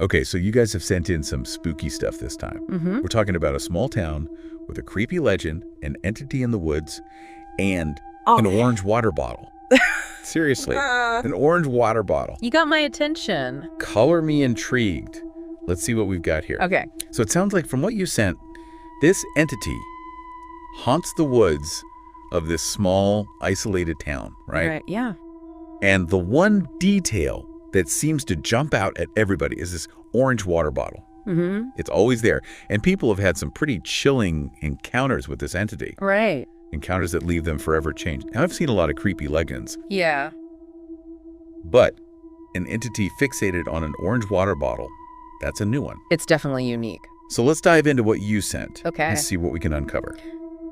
Okay, so you guys have sent in some spooky stuff this time. Mm-hmm. We're talking about a small town with a creepy legend, an entity in the woods, and an orange water bottle. Seriously, an orange water bottle. You got my attention. Color me intrigued. Let's see what we've got here. Okay. So it sounds like from what you sent, this entity haunts the woods of this small, isolated town, right? Yeah. And the one detail that seems to jump out at everybody is this orange water bottle. Mm-hmm. It's always there. And people have had some pretty chilling encounters with this entity. Right. Encounters that leave them forever changed. Now, I've seen a lot of creepy legends, Yeah. but an entity fixated on an orange water bottle, that's a new one. It's definitely unique. So let's dive into what you sent Okay. and see what we can uncover.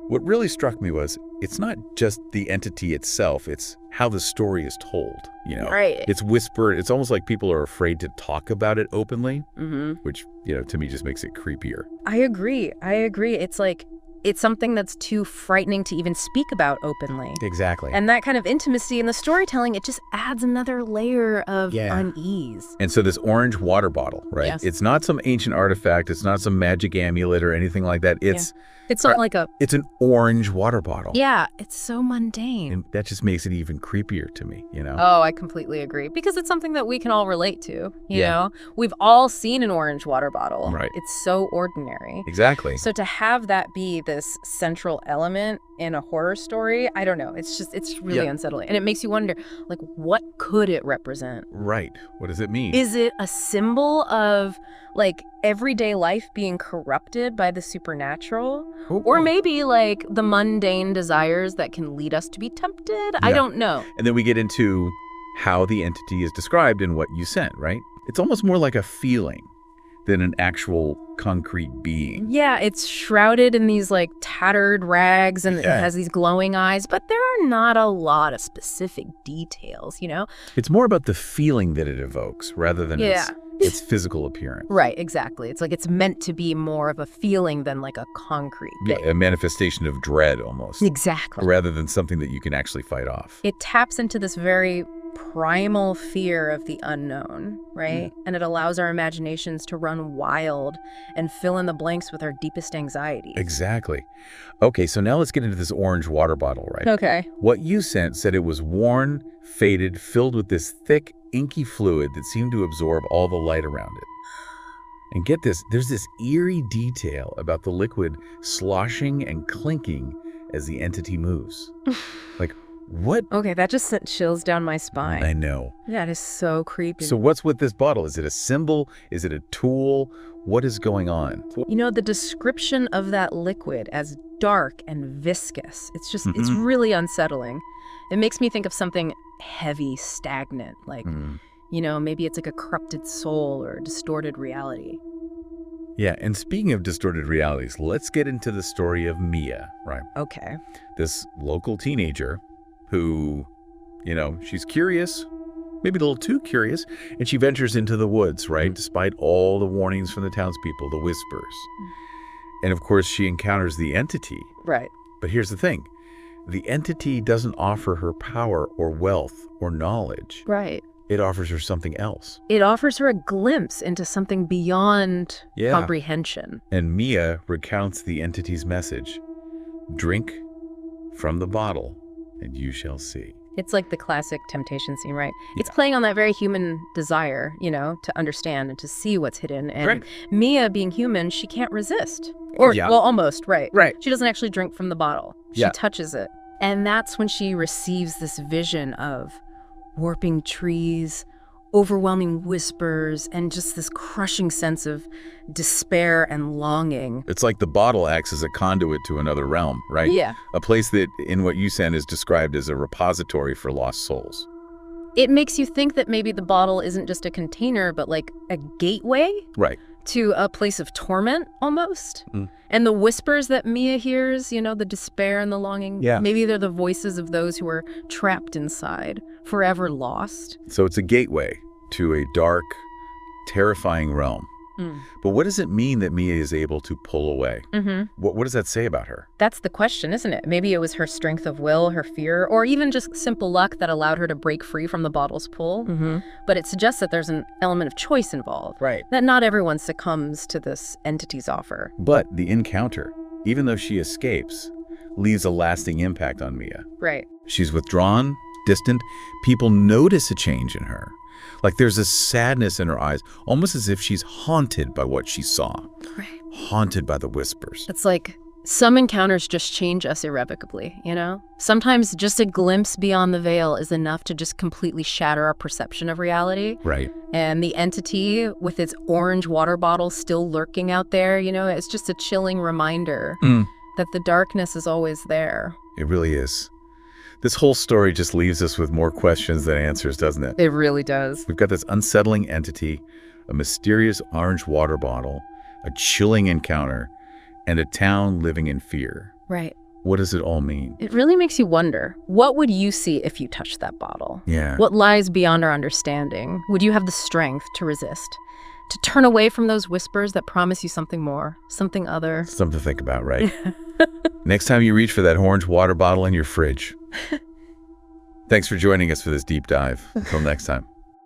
What really struck me was it's not just the entity itself, it's how the story is told, you know? Right. It's whispered. It's almost like people are afraid to talk about it openly, Mm-hmm. which, to me just makes it creepier. I agree. It's like, it's something that's too frightening to even speak about openly. Exactly. And that kind of intimacy in the storytelling, it just adds another layer of Yeah. unease. And so this orange water bottle, right? Yes. It's not some ancient artifact. It's not some magic amulet or anything like that. It's not like a, It's an orange water bottle. yeah, it's so mundane. And that just makes it even creepier to me, Oh, I completely agree. Because it's something that we can all relate to, you Yeah. know? We've all seen an orange water bottle. Right. It's so ordinary. Exactly. So to have that be this central element in a horror story, I don't know. It's really Yeah. unsettling. And it makes you wonder, like, what could it represent? Right. What does it mean? Is it a symbol of, like, everyday life being corrupted by the supernatural? Or maybe, like, the mundane desires that can lead us to be tempted? I Yeah. don't know. And then we get into how the entity is described in what you sent, right? It's almost more like a feeling than an actual concrete being. Yeah, it's shrouded in these, like, tattered rags, and it Yeah. has these glowing eyes, but there are not a lot of specific details, you know? It's more about the feeling that it evokes rather than Yeah. its physical appearance. Right, exactly. It's like it's meant to be more of a feeling than like a concrete Yeah, thing. a manifestation of dread almost, Exactly. rather than something that you can actually fight off. It taps into this very primal fear of the unknown, right? And it allows our imaginations to run wild and fill in the blanks with our deepest anxieties. Exactly. Okay, so now let's get into this orange water bottle, right? Okay. What you sent said it was worn, faded, filled with this thick, inky fluid that seemed to absorb all the light around it. And get this, there's this eerie detail about the liquid sloshing and clinking as the entity moves. Like, what? Okay, that just sent chills down my spine. I know. That is so creepy. So what's with this bottle? Is it a symbol? Is it a tool? What is going on? You know, the description of that liquid as dark and viscous, it's really unsettling. It makes me think of something heavy, stagnant, like, you know, maybe it's like a corrupted soul or a distorted reality. Yeah, and speaking of distorted realities, let's get into the story of Mia, right? Okay. This local teenager who, she's curious, maybe a little too curious, and she ventures into the woods, right? Despite all the warnings from the townspeople, the whispers. And of course, she encounters the entity. Right. But here's the thing. The entity doesn't offer her power or wealth or knowledge. Right. It offers her something else. It offers her a glimpse into something beyond comprehension. And Mia recounts the entity's message. Drink from the bottle, and you shall see. It's like the classic temptation scene, right? Yeah. It's playing on that very human desire, to understand and to see what's hidden. And Right. Mia, being human, she can't resist. Or, well, almost, right. Right. She doesn't actually drink from the bottle. She Yeah. touches it. And that's when she receives this vision of warping trees, overwhelming whispers, and just this crushing sense of despair and longing. It's like the bottle acts as a conduit to another realm, right? Yeah. A place that, in what you sent, is described as a repository for lost souls. It makes you think that maybe the bottle isn't just a container, but like a gateway Right. to a place of torment, almost. And the whispers that Mia hears, the despair and the longing, maybe they're the voices of those who are trapped inside, forever lost. So it's a gateway to a dark, terrifying realm. But what does it mean that Mia is able to pull away? Mm-hmm. What does that say about her? That's the question, isn't it? Maybe it was her strength of will, her fear, or even just simple luck that allowed her to break free from the bottle's pull. Mm-hmm. But it suggests that there's an element of choice involved. Right. That not everyone succumbs to this entity's offer. But the encounter, even though she escapes, leaves a lasting impact on Mia. Right. She's withdrawn, distant. People notice a change in her. Like there's a sadness in her eyes, almost as if she's haunted by what she saw. Right. Haunted by the whispers. It's like some encounters just change us irrevocably, you know? Sometimes just a glimpse beyond the veil is enough to just completely shatter our perception of reality. Right. And the entity with its orange water bottle still lurking out there, you know, it's just a chilling reminder that the darkness is always there. It really is. This whole story just leaves us with more questions than answers, doesn't it? It really does. We've got this unsettling entity, a mysterious orange water bottle, a chilling encounter, and a town living in fear. Right. What does it all mean? It really makes you wonder, what would you see if you touched that bottle? Yeah. What lies beyond our understanding? Would you have the strength to resist? To turn away from those whispers that promise you something more, something other? Something to think about, right? Next time you reach for that orange water bottle in your fridge. Thanks for joining us for this deep dive. Until next time.